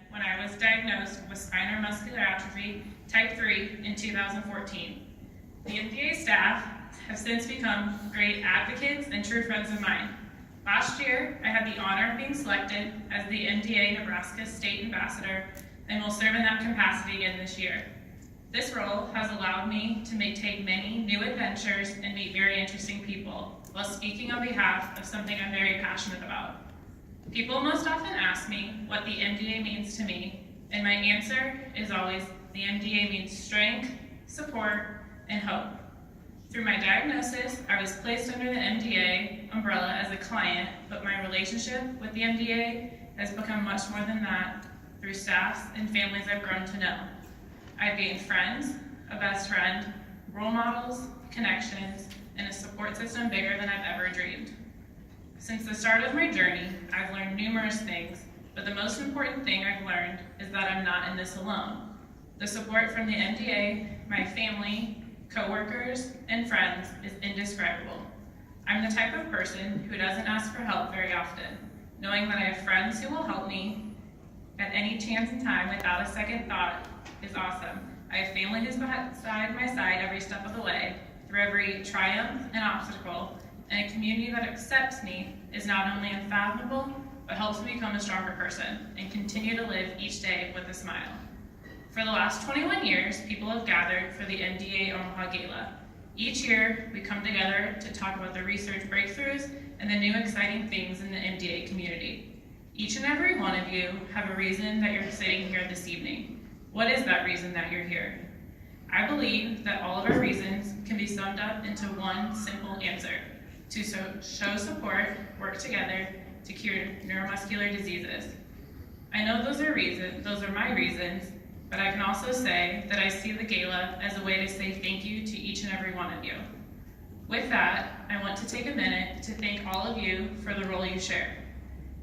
when I was diagnosed with spinal muscular atrophy type 3 in 2014. The MDA staff have since become great advocates and true friends of mine. Last year, I had the honor of being selected as the MDA Nebraska State Ambassador and will serve in that capacity again this year. This role has allowed me to take many new adventures and meet very interesting people while speaking on behalf of something I'm very passionate about. People most often ask me what the MDA means to me, and my answer is always the MDA means strength, support, and hope. Through my diagnosis, I was placed under the MDA umbrella as a client, but my relationship with the MDA has become much more than that through staffs and families I've grown to know. I've gained friends, a best friend, role models, connections, and a support system bigger than I've ever dreamed. Since the start of my journey, I've learned numerous things, but the most important thing I've learned is that I'm not in this alone. The support from the MDA, my family, coworkers, and friends is indescribable. I'm the type of person who doesn't ask for help very often, knowing that I have friends who will help me at any chance and time without a second thought is awesome. I have family who's beside my side every step of the way, through every triumph and obstacle, and a community that accepts me is not only unfathomable, but helps me become a stronger person and continue to live each day with a smile. For the last 21 years, people have gathered for the MDA Omaha Gala. Each year, we come together to talk about the research breakthroughs and the new exciting things in the MDA community. Each and every one of you have a reason that you're sitting here this evening. What is that reason that you're here? I believe that all of our reasons can be summed up into one simple answer: to show support, work together to cure neuromuscular diseases. I know those are my reasons, but I can also say that I see the gala as a way to say thank you to each and every one of you. With that, I want to take a minute to thank all of you for the role you share.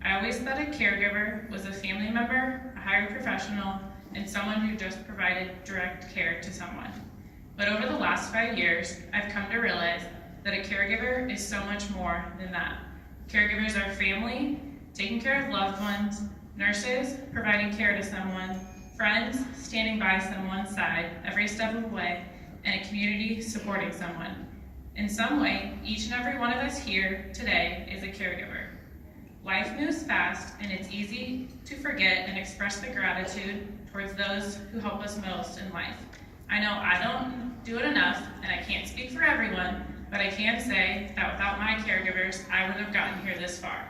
I always thought a caregiver was a family member, a hired professional, and someone who just provided direct care to someone. But over the last 5 years, I've come to realize that a caregiver is so much more than that. Caregivers are family, taking care of loved ones, nurses, providing care to someone, friends, standing by someone's side every step of the way, and a community supporting someone. In some way, each and every one of us here today is a caregiver. Life moves fast, and it's easy to forget and express the gratitude towards those who help us most in life. I know I don't do it enough, and I can't speak for everyone, but I can say that without my caregivers, I wouldn't have gotten here this far.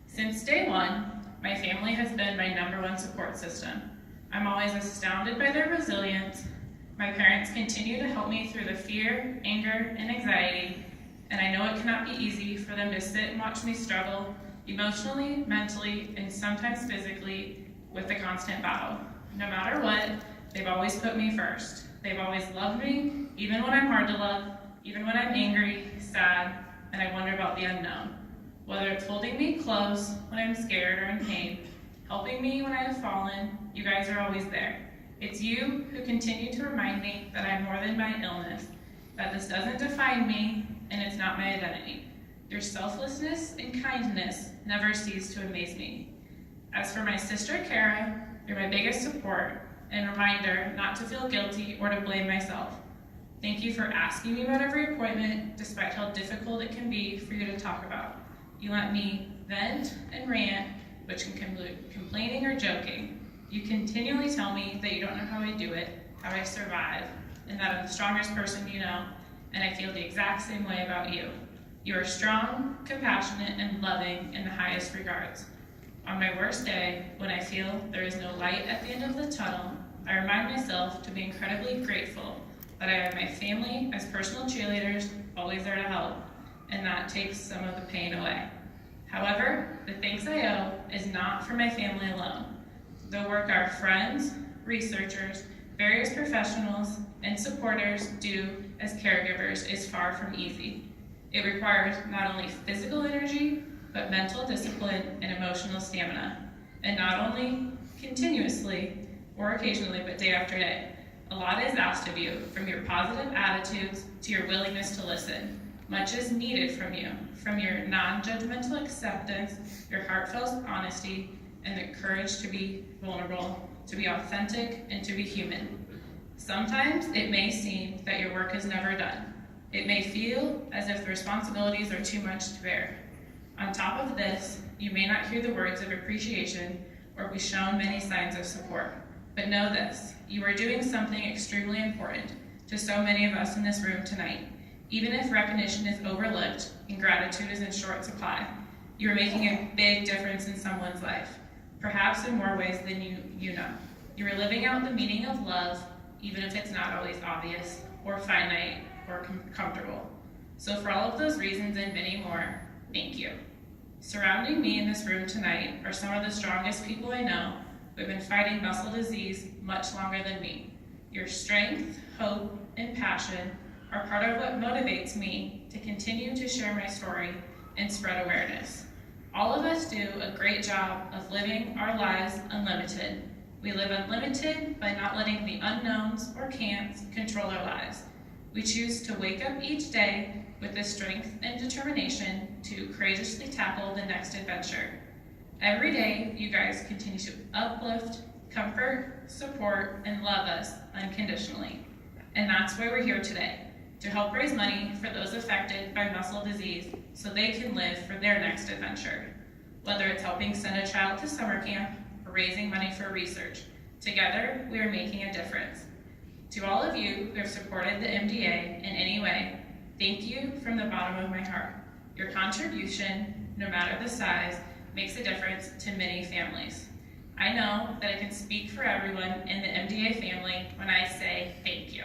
Since day one, my family has been my #1 support system. I'm always astounded by their resilience. My parents continue to help me through the fear, anger, and anxiety, and I know it cannot be easy for them to sit and watch me struggle emotionally, mentally, and sometimes physically with the constant battle. No matter what, they've always put me first. They've always loved me, even when I'm hard to love, even when I'm angry, sad, and I wonder about the unknown. Whether it's holding me close when I'm scared or in pain, helping me when I have fallen, you guys are always there. It's you who continue to remind me that I'm more than my illness, that this doesn't define me, and it's not my identity. Your selflessness and kindness never cease to amaze me. As for my sister, Kara, you're my biggest support and reminder not to feel guilty or to blame myself. Thank you for asking me about every appointment, despite how difficult it can be for you to talk about. You let me vent and rant, which can include complaining or joking. You continually tell me that you don't know how I do it, how I survive, and that I'm the strongest person you know, and I feel the exact same way about you. You are strong, compassionate, and loving in the highest regards. On my worst day, when I feel there is no light at the end of the tunnel, I remind myself to be incredibly grateful that I have my family as personal cheerleaders, always there to help, and that takes some of the pain away. However, the thanks I owe is not for my family alone. The work our friends, researchers, various professionals, and supporters do as caregivers is far from easy. It requires not only physical energy, but mental discipline and emotional stamina, and not only continuously or occasionally, but day after day. A lot is asked of you, from your positive attitudes to your willingness to listen. Much is needed from you, from your non-judgmental acceptance, your heartfelt honesty, and the courage to be vulnerable, to be authentic, and to be human. Sometimes it may seem that your work is never done. It may feel as if the responsibilities are too much to bear. On top of this, you may not hear the words of appreciation or be shown many signs of support. But know this, you are doing something extremely important to so many of us in this room tonight. Even if recognition is overlooked and gratitude is in short supply, you are making a big difference in someone's life, perhaps in more ways than you know. You are living out the meaning of love, even if it's not always obvious or finite or comfortable. So for all of those reasons and many more, thank you. Surrounding me in this room tonight are some of the strongest people I know who have been fighting muscle disease much longer than me. Your strength, hope, and passion are part of what motivates me to continue to share my story and spread awareness. All of us do a great job of living our lives unlimited. We live unlimited by not letting the unknowns or can'ts control our lives. We choose to wake up each day with the strength and determination to courageously tackle the next adventure. Every day, you guys continue to uplift, comfort, support, and love us unconditionally. And that's why we're here today, to help raise money for those affected by muscle disease so they can live for their next adventure. Whether it's helping send a child to summer camp or raising money for research, together we are making a difference. To all of you who have supported the MDA in any way, thank you from the bottom of my heart. Your contribution, no matter the size, makes a difference to many families. I know that I can speak for everyone in the MDA family when I say thank you.